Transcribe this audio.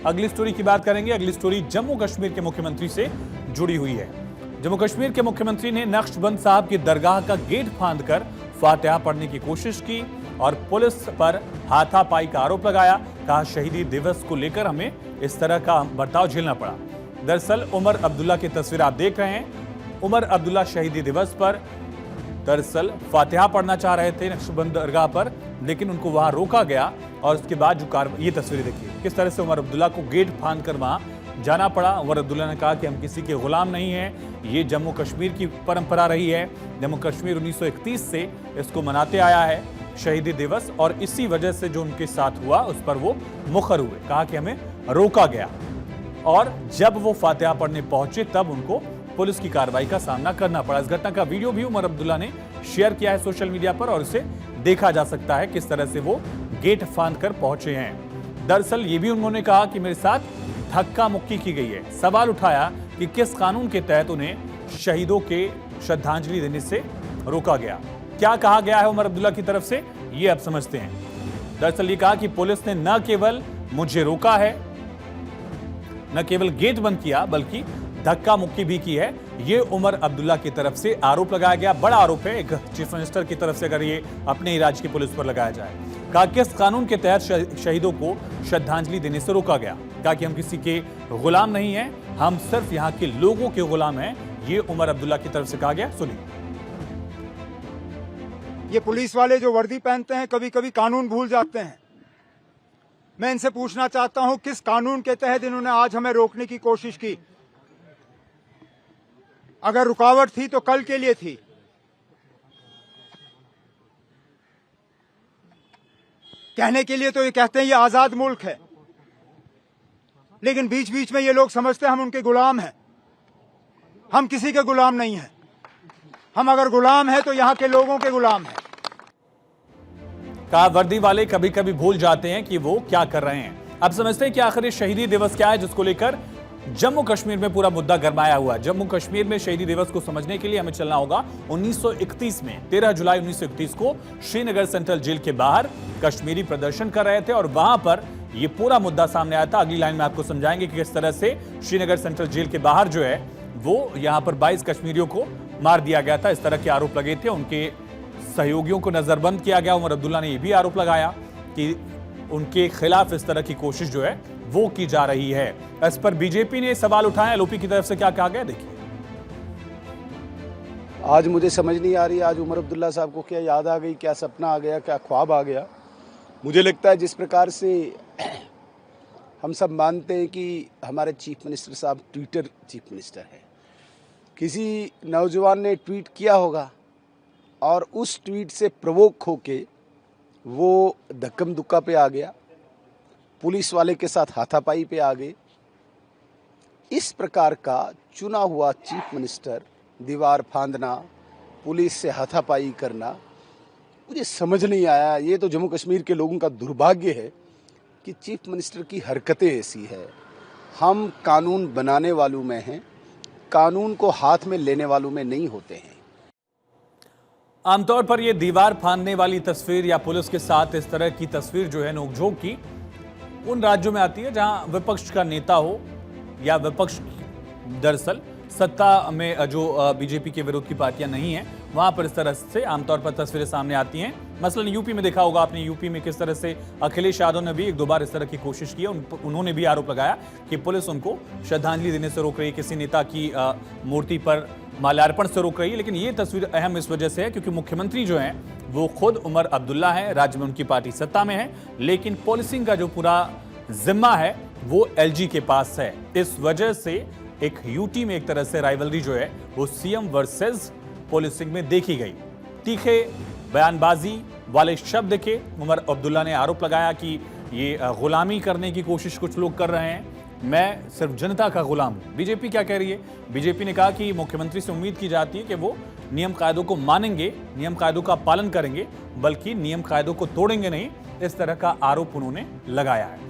अगली स्टोरी की बात करेंगे। अगली स्टोरी जम्मू कश्मीर के मुख्यमंत्री से जुड़ी हुई है। जम्मू कश्मीर के मुख्यमंत्री ने नक्शबंद साहब की दरगाह का गेट फांदकर फातिहा पढ़ने की कोशिश की और पुलिस पर हाथापाई का आरोप लगाया। कहा, शहीदी दिवस को लेकर हमें इस तरह का बर्ताव झेलना पड़ा। दरअसल उमर अब्दुल्ला की तस्वीर आप देख रहे हैं। उमर अब्दुल्ला शहीदी दिवस पर दरअसल फातिहा पढ़ना चाह रहे थे नक्शबंद दरगाह पर, लेकिन उनको वहां रोका गया और उसके बाद जो ये तस्वीरें देखिए किस तरह से उमर अब्दुल्ला को गेट फांद कर वहां जाना पड़ा। उमर अब्दुल्ला ने कहा कि हम किसी के गुलाम नहीं हैं, ये जम्मू कश्मीर की परंपरा रही है। जम्मू कश्मीर 1931 से इसको मनाते आया है शहीदी दिवस, और इसी वजह से जो उनके साथ हुआ उस पर वो मुखर हुए। कहा कि हमें रोका गया और जब वो फातिहा पढ़ने पहुंचे तब उनको पुलिस की कार्रवाई का सामना करना पड़ा। इस घटना का वीडियो भी उमर अब्दुल्ला ने शेयर किया है सोशल मीडिया पर और इसे देखा जा सकता है किस तरह से वो गेट फांद कर पहुंचे हैं। दरअसल ये भी उन्होंने कहा कि मेरे साथ धक्का मुक्की की गई है। सवाल उठाया कि किस कानून के तहत उन्हें शहीदों के श्रद्धांजलि देने से रोका गया। क्या कहा गया है उमर अब्दुल्ला की तरफ से, ये अब समझते हैं। दरअसल ये कहा कि पुलिस ने न केवल मुझे रोका है, न केवल गेट बंद किया, बल्कि धक्का मुक्की भी की है। ये उमर अब्दुल्ला की तरफ से आरोप लगाया गया। बड़ा आरोप है एक चीफ मिनिस्टर की तरफ से अगर ये अपने ही राज्य की पुलिस पर लगाया जाए। कहा, किस कानून के तहत शहीदों को श्रद्धांजलि देने से रोका गया। कहा कि हम किसी के गुलाम नहीं हैं, हम सिर्फ यहाँ के लोगों के गुलाम हैं। ये उमर अब्दुल्ला की तरफ से कहा गया। सुनिए। ये पुलिस वाले जो वर्दी पहनते हैं कभी कभी कानून भूल जाते हैं। मैं इनसे पूछना चाहता हूं किस कानून के तहत इन्होंने आज हमें रोकने की कोशिश की। अगर रुकावट थी तो कल के लिए थी। कहने के लिए तो ये कहते हैं ये आजाद मुल्क है, लेकिन बीच बीच में ये लोग समझते हैं हम उनके गुलाम हैं। हम किसी के गुलाम नहीं हैं। हम अगर गुलाम हैं तो यहां के लोगों के गुलाम हैं। कहा, वर्दी वाले कभी कभी भूल जाते हैं कि वो क्या कर रहे हैं। अब समझते हैं कि आखिर ये शहीदी दिवस क्या है जिसको लेकर जम्मू कश्मीर में पूरा मुद्दा गरमाया हुआ है। जम्मू कश्मीर में शहीदी दिवस को समझने के लिए हमें चलना होगा 1931 में। 13 जुलाई 1931 को श्रीनगर सेंट्रल जेल के बाहर कश्मीरी प्रदर्शन कर रहे थे और वहां पर यह पूरा मुद्दा सामने आया था। अगली लाइन में आपको समझाएंगे कि किस तरह से श्रीनगर सेंट्रल जेल के बाहर जो है वो यहां पर 22 कश्मीरियों को मार दिया गया था। इस तरह के आरोप लगे थे, उनके सहयोगियों को नजरबंद किया गया। उमर अब्दुल्ला ने यह भी आरोप लगाया कि उनके खिलाफ इस तरह की कोशिश जो है वो की जा रही है। इस पर बीजेपी ने सवाल उठाए। एलओपी की तरफ से क्या कहा गया, देखिए। आज मुझे समझ नहीं आ रही आज उमर अब्दुल्ला साहब को क्या याद आ गई, क्या सपना आ गया, क्या ख्वाब आ गया। मुझे लगता है जिस प्रकार से हम सब मानते हैं कि हमारे चीफ मिनिस्टर साहब ट्विटर चीफ मिनिस्टर है, किसी नौजवान ने ट्वीट किया होगा और उस ट्वीट से प्रवोक होके वो धक्कम दुक्का पे आ गया, पुलिस वाले के साथ हाथापाई पे आ गए। इस प्रकार का चुना हुआ चीफ मिनिस्टर दीवार फांदना, पुलिस से हाथापाई करना, मुझे समझ नहीं आया। ये तो जम्मू कश्मीर के लोगों का दुर्भाग्य है कि चीफ मिनिस्टर की हरकतें ऐसी है। हम कानून बनाने वालों में हैं, कानून को हाथ में लेने वालों में नहीं होते हैं। आमतौर पर यह दीवार फांदने वाली तस्वीर या पुलिस के साथ इस तरह की तस्वीर जो है नोकझोंक की उन राज्यों में आती है जहां विपक्ष का नेता हो या विपक्ष दरअसल सत्ता में जो बीजेपी के विरोध की पार्टियां नहीं हैं, वहां पर इस तरह से आमतौर पर तस्वीरें सामने आती हैं। मसलन यूपी में देखा होगा आपने, यूपी में किस तरह से अखिलेश यादव ने भी एक दो बार इस तरह की कोशिश की है। उन्होंने भी आरोप लगाया कि पुलिस उनको श्रद्धांजलि देने से रोक रही है, किसी नेता की मूर्ति पर माल्यार्पण से रोक रही है। लेकिन ये तस्वीर अहम इस वजह से है क्योंकि मुख्यमंत्री जो हैं वो खुद उमर अब्दुल्ला है, राज्य में उनकी पार्टी सत्ता में है, लेकिन पॉलिसिंग का जो पूरा जिम्मा है वो एलजी के पास है। इस वजह से एक यूटी में एक तरह से राइवलरी जो है वो सीएम वर्सेस पॉलिसिंग में देखी गई। तीखे बयानबाजी वाले शब्द के उमर अब्दुल्ला ने आरोप लगाया कि ये गुलामी करने की कोशिश कुछ लोग कर रहे हैं, मैं सिर्फ जनता का गुलाम हूं। बीजेपी क्या कह रही है? बीजेपी ने कहा कि मुख्यमंत्री से उम्मीद की जाती है कि वो नियम कायदों को मानेंगे, नियम कायदों का पालन करेंगे, बल्कि नियम कायदों को तोड़ेंगे नहीं। इस तरह का आरोप उन्होंने लगाया है।